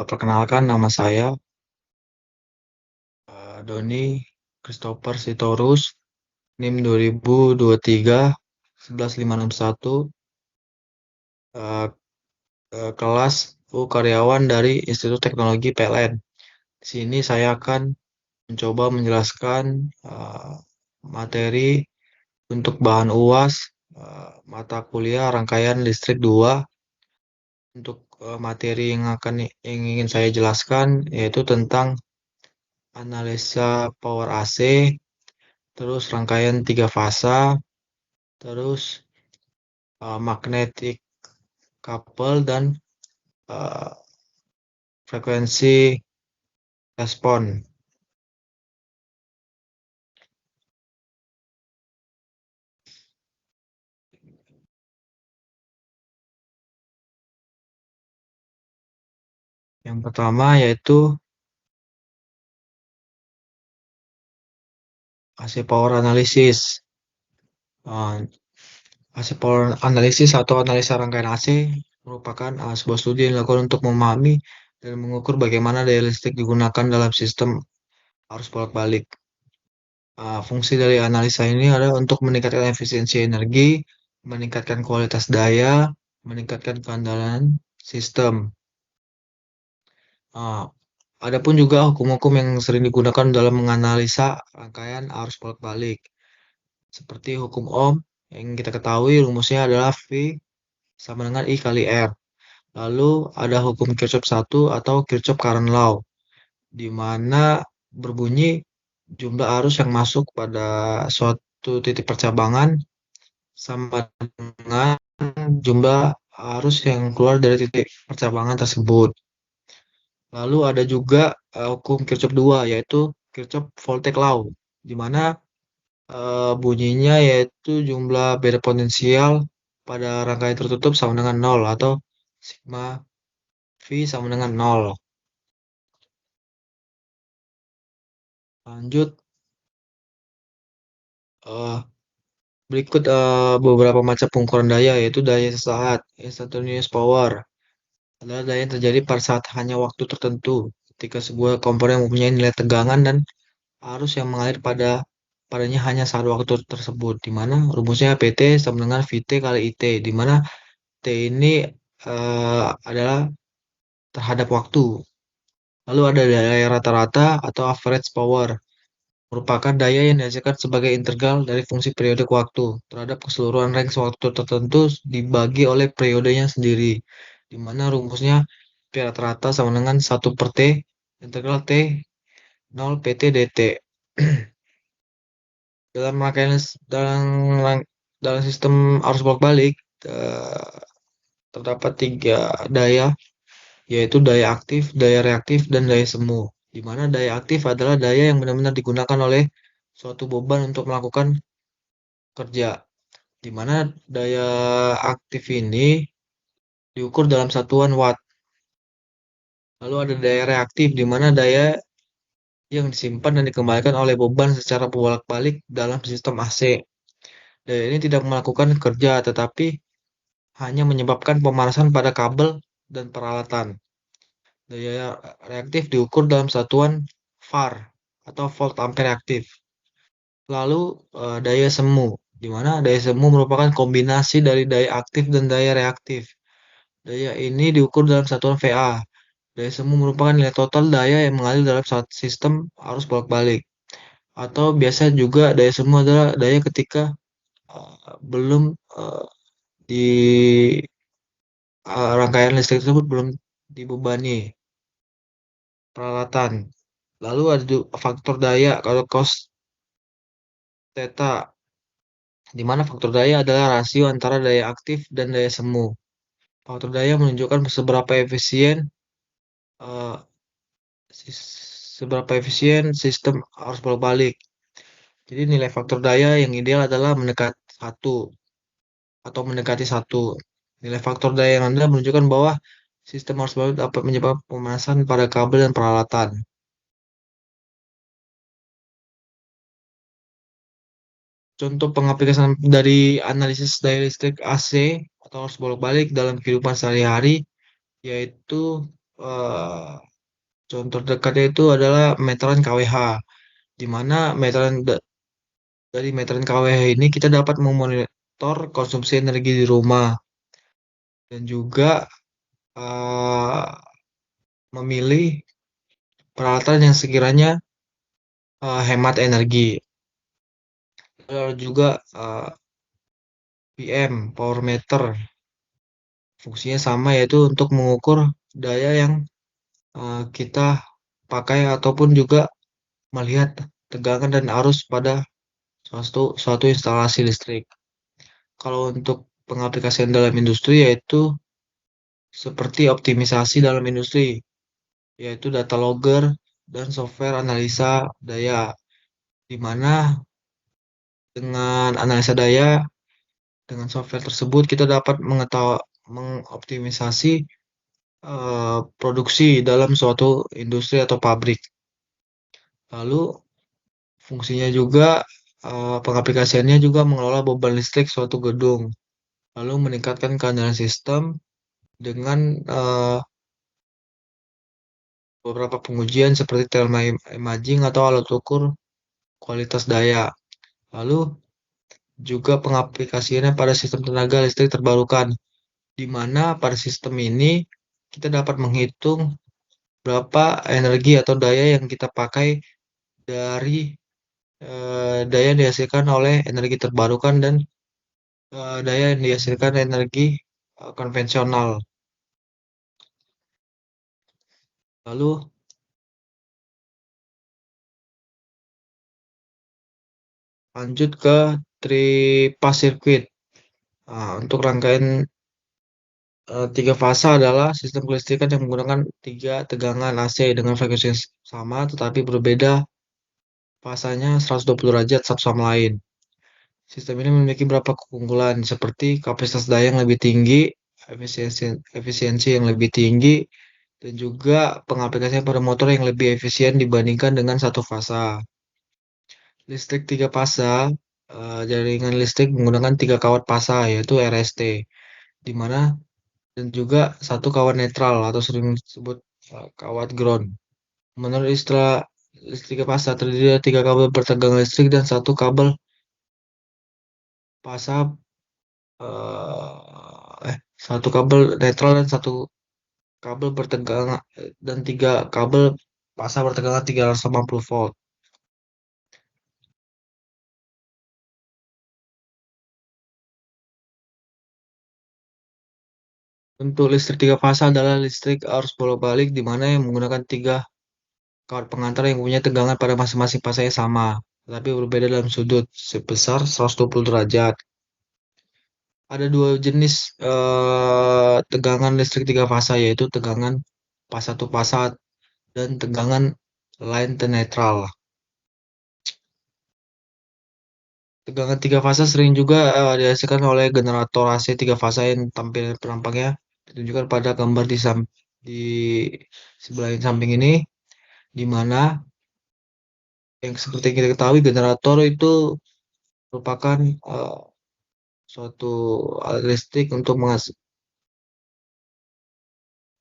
Perkenalkan nama saya Doni Christopher Sitorus, NIM 2023 11561, eh, kelas U karyawan dari Institut Teknologi PLN. Di sini saya akan mencoba menjelaskan materi untuk bahan UAS mata kuliah rangkaian listrik 2. Untuk materi yang ingin saya jelaskan yaitu tentang analisa power AC, terus rangkaian 3 fasa, terus magnetic couple dan uh, frekuensi respon. Yang pertama yaitu AC power analysis. Uh, AC power analysis atau analisa rangkaian AC merupakan sebuah studi yang dilakukan untuk memahami dan mengukur bagaimana daya listrik digunakan dalam sistem arus bolak-balik. Fungsi dari analisa ini adalah untuk meningkatkan efisiensi energi, meningkatkan kualitas daya, meningkatkan keandalan sistem. Ah, Adapun juga hukum-hukum yang sering digunakan dalam menganalisa rangkaian arus bolak-balik, seperti hukum Ohm yang kita ketahui rumusnya adalah V sama dengan I kali R. Lalu ada hukum Kirchhoff 1 atau Kirchhoff Current Law, di mana berbunyi jumlah arus yang masuk pada suatu titik percabangan sama dengan jumlah arus yang keluar dari titik percabangan tersebut. Lalu ada juga hukum Kirchhoff 2 yaitu Kirchhoff Voltage Law, di mana bunyinya yaitu jumlah beda potensial pada rangkaian tertutup sama dengan 0 atau sigma V sama dengan 0. Lanjut, eh, berikut beberapa macam pengukuran daya yaitu daya sesaat, instantaneous power, adalah daya yang terjadi pada saat hanya waktu tertentu ketika sebuah komponen mempunyai nilai tegangan dan arus yang mengalir padanya hanya saat waktu tersebut, di mana rumusnya PT sama dengan VT kali IT, di mana T ini adalah terhadap waktu. Lalu ada daya rata-rata atau average power, merupakan daya yang dihasilkan sebagai integral dari fungsi periodik waktu terhadap keseluruhan range waktu tertentu dibagi oleh periodenya sendiri, di mana rumusnya P rata-rata sama dengan 1 per T integral T 0 PT dt. Dalam rangkaian dalam sistem arus bolak-balik terdapat 3 daya, yaitu daya aktif, daya reaktif, dan daya semu. Di mana daya aktif adalah daya yang benar-benar digunakan oleh suatu beban untuk melakukan kerja. Di mana daya aktif ini diukur dalam satuan watt. Lalu ada daya reaktif, di mana daya yang disimpan dan dikembalikan oleh beban secara bolak-balik dalam sistem AC. Daya ini tidak melakukan kerja, tetapi hanya menyebabkan pemanasan pada kabel dan peralatan. Daya reaktif diukur dalam satuan VAR atau volt ampere reaktif. Lalu daya semu, di mana daya semu merupakan kombinasi dari daya aktif dan daya reaktif. Daya ini diukur dalam satuan VA. Daya semu merupakan nilai total daya yang mengalir dalam sistem arus bolak-balik. Atau biasa juga daya semu adalah daya ketika belum di rangkaian listrik tersebut belum dibebani peralatan. Lalu ada faktor daya kalau cos theta, di mana faktor daya adalah rasio antara daya aktif dan daya semu. Faktor daya menunjukkan eh, seberapa efisien sistem arus bolak-balik. Jadi nilai faktor daya yang ideal adalah mendekati 1 atau mendekati 1. Nilai faktor daya yang rendah menunjukkan bahwa sistem arus bolak dapat menyebabkan pemanasan pada kabel dan peralatan. Contoh pengaplikasian dari analisis daya listrik AC atau arus bolak-balik dalam kehidupan sehari-hari yaitu eh, contoh dekatnya itu adalah meteran kWh, di mana dari meteran kWh ini kita dapat memonitor konsumsi energi di rumah dan juga eh, memilih peralatan yang sekiranya hemat energi. Lalu juga PM, power meter, fungsinya sama yaitu untuk mengukur daya yang kita pakai ataupun juga melihat tegangan dan arus pada suatu instalasi listrik. Kalau untuk pengaplikasian dalam industri yaitu seperti optimisasi dalam industri, yaitu data logger dan software analisa daya, di mana dengan analisa daya, dengan software tersebut kita dapat mengoptimisasi produksi dalam suatu industri atau pabrik. Lalu fungsinya juga pengaplikasiannya juga mengelola beban listrik suatu gedung, lalu meningkatkan keandalan sistem dengan beberapa pengujian seperti thermal imaging atau alat ukur kualitas daya. Lalu juga pengaplikasiannya pada sistem tenaga listrik terbarukan, di mana pada sistem ini kita dapat menghitung berapa energi atau daya yang kita pakai dari daya yang dihasilkan oleh energi terbarukan dan daya yang dihasilkan energi konvensional. Lalu lanjut ke triphase circuit. Nah, untuk rangkaian tiga fase adalah sistem kelistrikan yang menggunakan tiga tegangan AC dengan frekuensi yang sama tetapi berbeda fasanya 120 derajat satu sama lain. Sistem ini memiliki beberapa keunggulan seperti kapasitas daya yang lebih tinggi, efisiensi, efisiensi yang lebih tinggi, dan juga pengaplikasian pada motor yang lebih efisien dibandingkan dengan satu fasa. Listrik tiga fasa, jaringan listrik menggunakan tiga kawat fasa yaitu RST, di mana dan juga satu kawat netral atau sering disebut kawat ground. Menurut istilah listrik tiga fasa terdiri dari tiga kabel bertegangan listrik dan satu kabel fasa satu kabel netral dan satu kabel bertegangan dan tiga kabel fasa bertegangan 350 volt. Untuk listrik tiga fasa adalah listrik arus bolak-balik di mana yang menggunakan tiga kawat pengantar yang punya tegangan pada masing-masing fasanya sama, tetapi berbeda dalam sudut sebesar 120 derajat. Ada dua jenis tegangan listrik tiga fasa yaitu tegangan pas satu fasa dan tegangan line to netral. Tegangan tiga fasa sering juga dihasilkan oleh generator AC tiga fasa yang tampil penampaknya ditunjukkan pada gambar di sebelah samping ini, di mana yang seperti yang kita ketahui generator itu merupakan suatu alat listrik untuk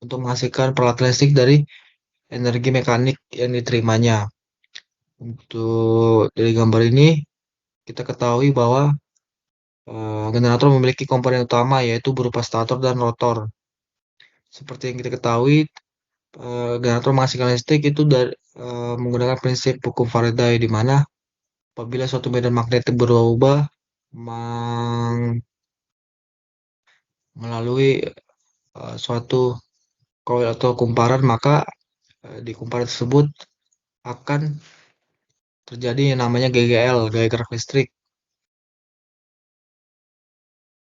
menghasilkan peralatan listrik dari energi mekanik yang diterimanya. Untuk dari gambar ini kita ketahui bahwa generator memiliki komponen utama yaitu berupa stator dan rotor. Seperti yang kita ketahui, generator menghasilkan listrik itu menggunakan prinsip hukum Faraday di mana apabila suatu medan magnetik berubah melalui suatu koil atau kumparan, maka di kumparan tersebut akan terjadi yang namanya GGL, gaya gerak listrik.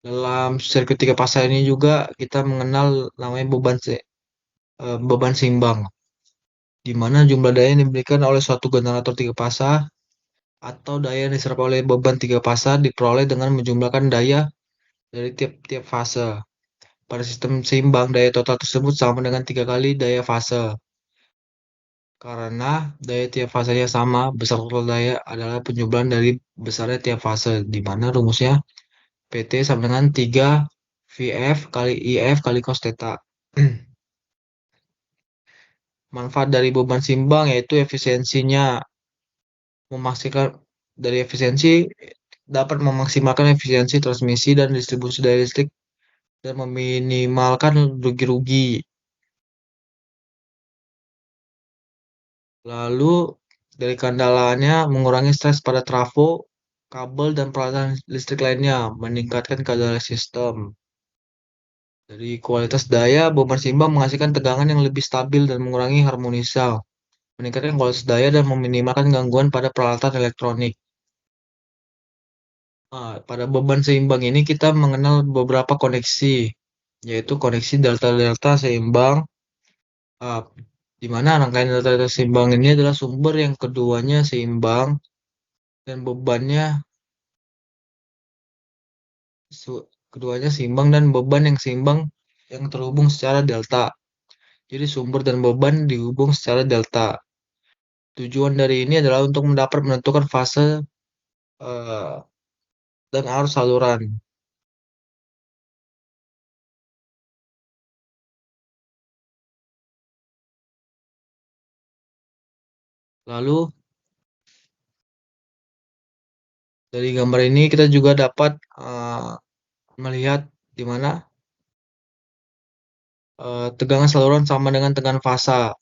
Dalam sirkuit tiga fasa ini juga kita mengenal namanya beban seimbang, di mana jumlah daya yang diberikan oleh suatu generator tiga fasa atau daya yang diserap oleh beban tiga fasa diperoleh dengan menjumlahkan daya dari tiap-tiap fase. Pada sistem seimbang, daya total tersebut sama dengan tiga kali daya fase. Karena daya tiap fasenya sama, besar total daya adalah penjumlahan dari besarnya tiap fase, di mana rumusnya PT sama dengan 3 VF kali IF kali cos theta. Manfaat dari beban seimbang yaitu efisiensinya memastikan dari efisiensi dapat memaksimalkan efisiensi transmisi dan distribusi daya listrik dan meminimalkan rugi-rugi. Lalu dari kendalanya mengurangi stres pada trafo, kabel dan peralatan listrik lainnya, meningkatkan keadilan sistem. Dari kualitas daya, beban seimbang menghasilkan tegangan yang lebih stabil dan mengurangi harmonisal, meningkatkan kualitas daya dan meminimalkan gangguan pada peralatan elektronik. Pada beban seimbang ini kita mengenal beberapa koneksi, yaitu koneksi delta-delta seimbang, ah, di mana rangkaian delta-delta seimbang ini adalah sumber yang keduanya seimbang dan bebannya keduanya seimbang dan beban yang seimbang yang terhubung secara delta. Jadi sumber dan beban dihubung secara delta. Tujuan dari ini adalah untuk mendapat menentukan fase eh, dan arus saluran. Lalu dari gambar ini kita juga dapat melihat di mana tegangan saluran sama dengan tegangan fasa.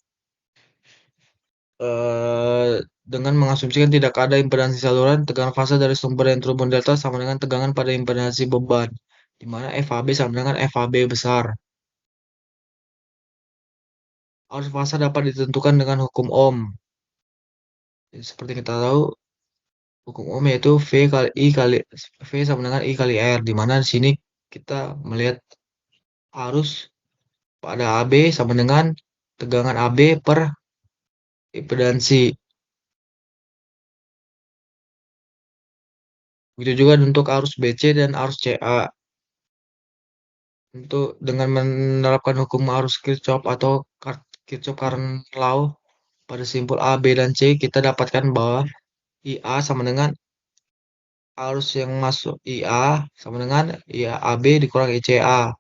Dengan mengasumsikan tidak ada impedansi saluran, tegangan fasa dari sumber yang terhubung delta sama dengan tegangan pada impedansi beban, di mana FAB sama dengan FAB besar. Arus fasa dapat ditentukan dengan hukum Ohm. Jadi, seperti kita tahu, hukum Ohm yaitu V sama dengan I kali R, di mana di sini kita melihat arus pada AB sama dengan tegangan AB per impedansi. Begitu juga untuk arus BC dan arus CA. Untuk dengan menerapkan hukum arus Kirchhoff atau Kirchhoff current law pada simpul A, B, dan C, kita dapatkan bahwa IA sama dengan arus yang masuk IA sama dengan IA AB dikurang ICA.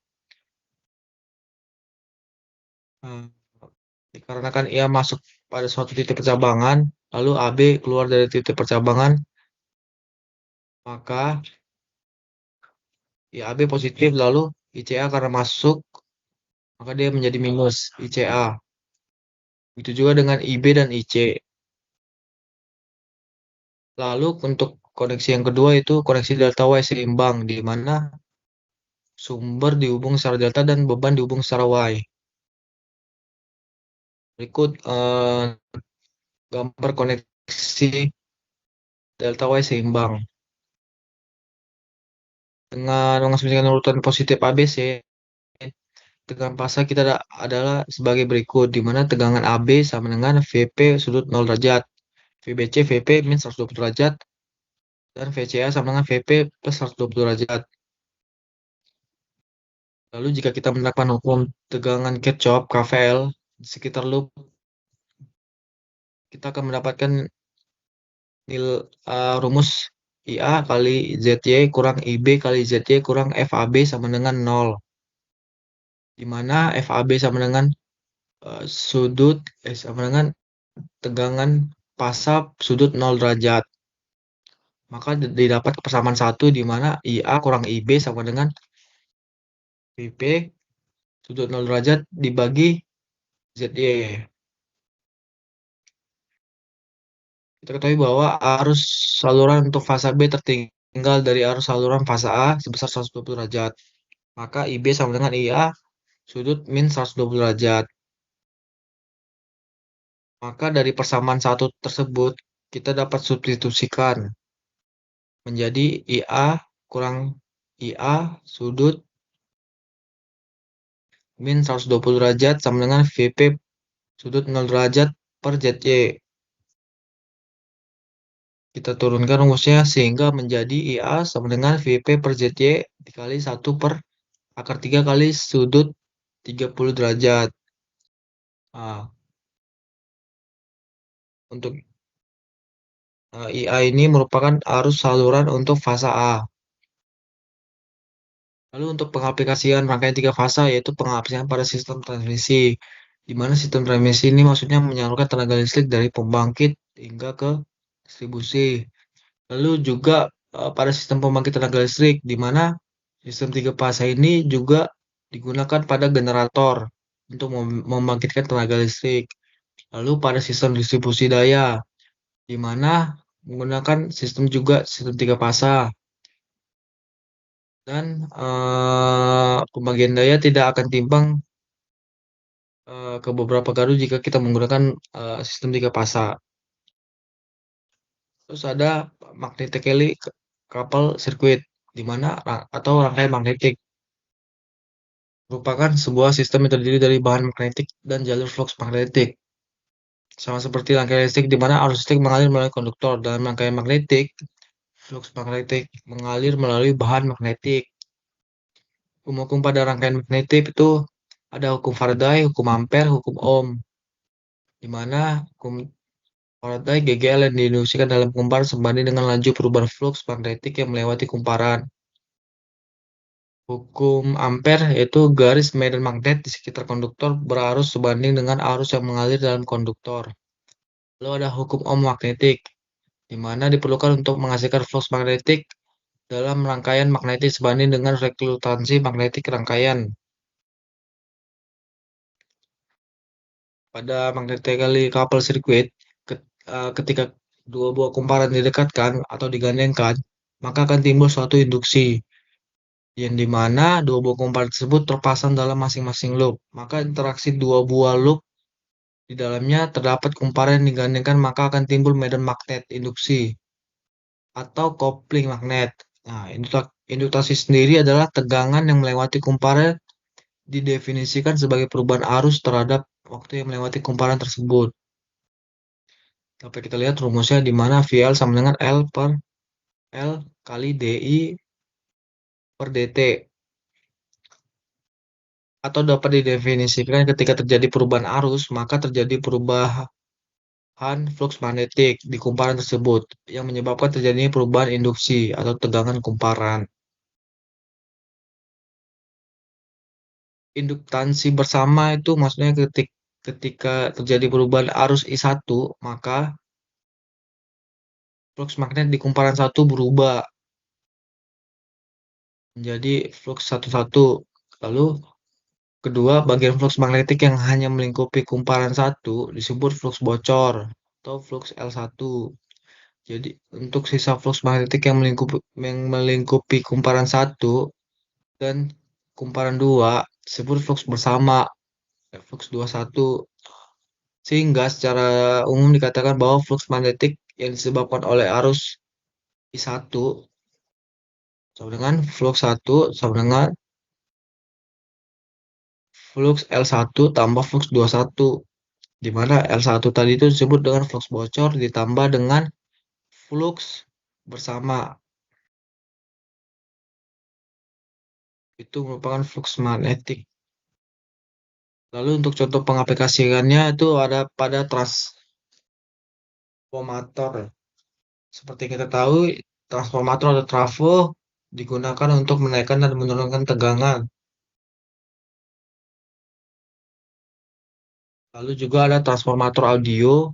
Nah, dikarenakan ia masuk pada suatu titik percabangan, lalu AB keluar dari titik percabangan, maka IAB positif, lalu ICA karena masuk, maka dia menjadi minus ICA. Itu juga dengan IB dan IC. Lalu untuk koneksi yang kedua itu koneksi delta Y seimbang, di mana sumber dihubung secara delta dan beban dihubung secara Y. Berikut gambar koneksi delta Y seimbang. Dengan mengasumsikan urutan positif ABC, tegangan fasa kita adalah sebagai berikut, di mana tegangan AB sama dengan VP sudut 0 derajat, VBC VP min 120 derajat, dan VCA sama dengan VP plus 120 derajat. Lalu jika kita menerapkan hukum tegangan Kirchhoff KVL di sekitar loop, kita akan mendapatkan rumus IA kali ZY kurang IB kali ZY kurang FAB sama dengan 0. Di mana FAB sama dengan sama dengan tegangan pasap sudut 0 derajat. Maka didapat persamaan satu di mana IA kurang IB sama dengan VP sudut 0 derajat dibagi ZY. Kita ketahui bahwa arus saluran untuk fasa B tertinggal dari arus saluran fasa A sebesar 120 derajat. Maka IB sama dengan IA sudut min 120 derajat. Maka dari persamaan satu tersebut, kita dapat substitusikan menjadi IA kurang IA sudut min 120 derajat sama dengan VP sudut 0 derajat per ZY. Kita turunkan rumusnya sehingga menjadi IA sama dengan VP per ZY dikali 1 per akar 3 kali sudut 30 derajat. Nah, untuk IA ini merupakan arus saluran untuk fasa A. Lalu untuk pengaplikasian rangkaian 3 fasa yaitu pengaplikasian pada sistem transmisi, di mana sistem transmisi ini maksudnya menyalurkan tenaga listrik dari pembangkit hingga ke distribusi. Lalu juga pada sistem pembangkit tenaga listrik, di mana sistem tiga fase ini juga digunakan pada generator untuk membangkitkan tenaga listrik. Lalu pada sistem distribusi daya, di mana menggunakan sistem tiga fasa dan pembagian daya tidak akan timbang ke beberapa gardu jika kita menggunakan sistem tiga fasa. Terus ada magnetically coupled circuit, di mana atau rangkaian magnetik merupakan sebuah sistem yang terdiri dari bahan magnetik dan jalur flux magnetik. Sama seperti rangkaian listrik di mana arus listrik mengalir melalui konduktor. Dalam rangkaian magnetik, flux magnetik mengalir melalui bahan magnetik. Hukum-hukum pada rangkaian magnetik itu ada hukum Faraday, hukum Ampere, hukum Ohm. Di mana hukum Faraday GGL yang diinduksikan dalam kumparan sebanding dengan laju perubahan flux magnetik yang melewati kumparan. Hukum Ampere yaitu garis medan magnet di sekitar konduktor berarus sebanding dengan arus yang mengalir dalam konduktor. Lalu ada hukum Ohm magnetik, di mana diperlukan untuk menghasilkan flux magnetik dalam rangkaian magnetik sebanding dengan reklutansi magnetik rangkaian. Pada magnetically coupled circuit, ketika dua buah kumparan didekatkan atau digandengkan, maka akan timbul suatu induksi, yang dimana dua buah kumparan tersebut terpasang dalam masing-masing loop. Maka interaksi dua buah loop di dalamnya terdapat kumparan yang digandengkan, maka akan timbul medan magnet induksi atau kopling magnet. Nah, induktasi sendiri adalah tegangan yang melewati kumparan didefinisikan sebagai perubahan arus terhadap waktu yang melewati kumparan tersebut. Dapat kita lihat rumusnya di mana VL sama dengan L per L kali DI per DT. Atau dapat didefinisikan ketika terjadi perubahan arus, maka terjadi perubahan flux magnetik di kumparan tersebut yang menyebabkan terjadinya perubahan induksi atau tegangan kumparan. Induktansi bersama itu maksudnya ketika terjadi perubahan arus I1, maka flux magnet di kumparan satu berubah menjadi flux 11. Lalu kedua, bagian flux magnetik yang hanya melingkupi kumparan satu disebut flux bocor atau flux L1. Jadi untuk sisa flux magnetik yang melingkupi kumparan satu dan kumparan 2 disebut flux bersama, flux 21. Sehingga secara umum dikatakan bahwa flux magnetik yang disebabkan oleh arus I1 sama dengan flux 1 sama dengan flux L1 tambah flux 21, di mana L1 tadi itu disebut dengan flux bocor ditambah dengan flux bersama. Itu merupakan flux magnetik. Lalu untuk contoh pengaplikasiannya itu ada pada transformator. Seperti kita tahu, transformator atau trafo digunakan untuk menaikkan dan menurunkan tegangan. Lalu juga ada transformator audio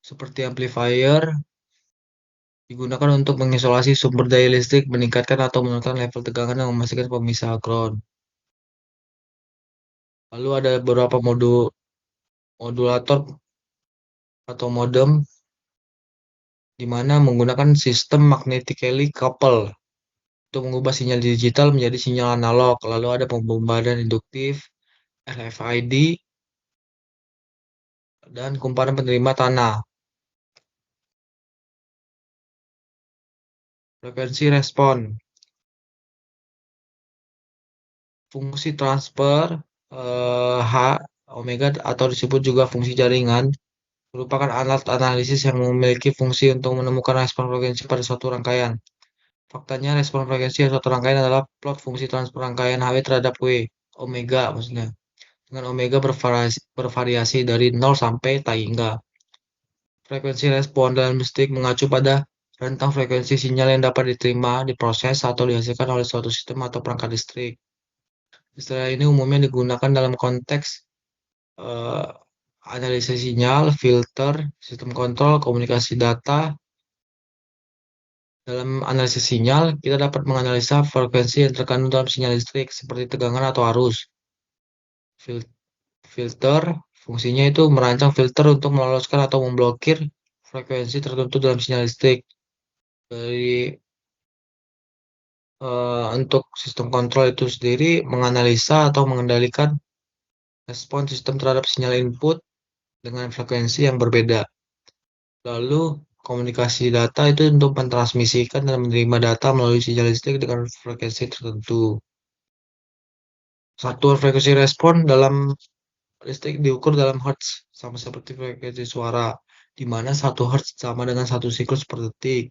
seperti amplifier digunakan untuk mengisolasi sumber daya listrik, meningkatkan atau menurunkan level tegangan dan memastikan pemisah ground. Lalu ada beberapa modulator atau modem di mana menggunakan sistem magnetically coupled untuk mengubah sinyal digital menjadi sinyal analog. Lalu ada pembombardan induktif, RFID, dan kumparan penerima tanah. Frekuensi respon. Fungsi transfer H omega atau disebut juga fungsi jaringan merupakan alat analisis yang memiliki fungsi untuk menemukan respon frekuensi pada suatu rangkaian. Faktanya respon frekuensi suatu rangkaian adalah plot fungsi transfer rangkaian HW terhadap W, omega maksudnya. Dengan omega bervariasi dari 0 sampai tak hingga. Frekuensi respon dalam listrik mengacu pada rentang frekuensi sinyal yang dapat diterima, diproses, atau dihasilkan oleh suatu sistem atau perangkat listrik. Istilah ini umumnya digunakan dalam konteks eh, analisis sinyal, filter, sistem kontrol, komunikasi data. Dalam analisis sinyal, kita dapat menganalisa frekuensi yang terkandung dalam sinyal listrik seperti tegangan atau arus. Filter, fungsinya itu merancang filter untuk meloloskan atau memblokir frekuensi tertentu dalam sinyal listrik. Dari untuk sistem kontrol itu sendiri menganalisa atau mengendalikan respon sistem terhadap sinyal input dengan frekuensi yang berbeda. Lalu komunikasi data itu untuk mentransmisikan dan menerima data melalui sinyal listrik dengan frekuensi tertentu. Satuan frekuensi respon dalam listrik diukur dalam hertz, sama seperti frekuensi suara, di mana 1 hertz sama dengan 1 siklus per detik.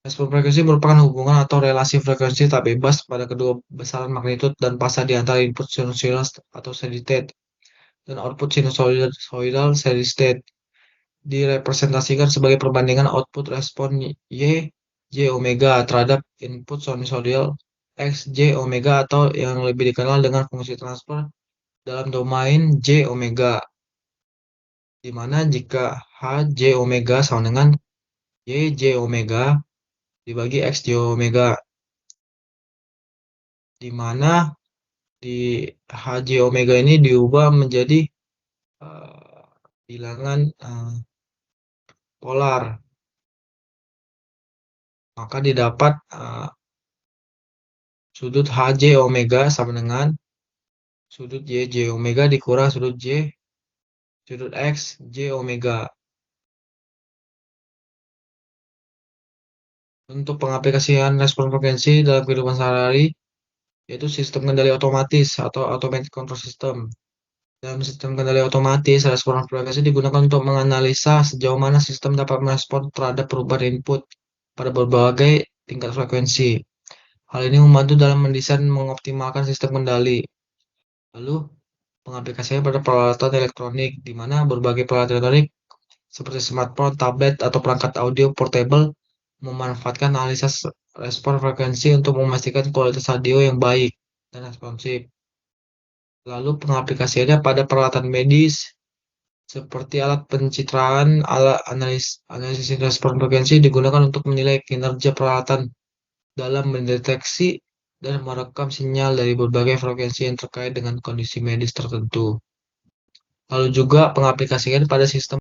Respon frekuensi merupakan hubungan atau relasi frekuensi tak bebas pada kedua besaran magnitud dan fasa di antara input sinusoidal atau steady state dan output sinusoidal steady state. Direpresentasikan sebagai perbandingan output respon J omega terhadap input sinusoidal X J omega atau yang lebih dikenal dengan fungsi transfer dalam domain J omega, di mana jika H J omega sama dengan Y J omega dibagi X J omega, di mana di H J omega ini diubah menjadi bilangan polar, maka didapat sudut HJ omega sama dengan sudut YJ omega dikurang sudut X J omega. Untuk pengaplikasian respon frekuensi dalam kehidupan sehari-hari, yaitu sistem kendali otomatis atau automatic control system. Dalam sistem kendali otomatis, respon frekuensi digunakan untuk menganalisa sejauh mana sistem dapat merespon terhadap perubahan input pada berbagai tingkat frekuensi. Hal ini membantu dalam mendesain dan mengoptimalkan sistem kendali. Lalu, pengaplikasiannya pada peralatan elektronik, di mana berbagai peralatan elektronik seperti smartphone, tablet, atau perangkat audio portable memanfaatkan analisis respon frekuensi untuk memastikan kualitas audio yang baik dan responsif. Lalu pengaplikasiannya pada peralatan medis seperti alat pencitraan, alat analisis respon frekuensi digunakan untuk menilai kinerja peralatan dalam mendeteksi dan merekam sinyal dari berbagai frekuensi yang terkait dengan kondisi medis tertentu. Lalu juga pengaplikasian pada sistem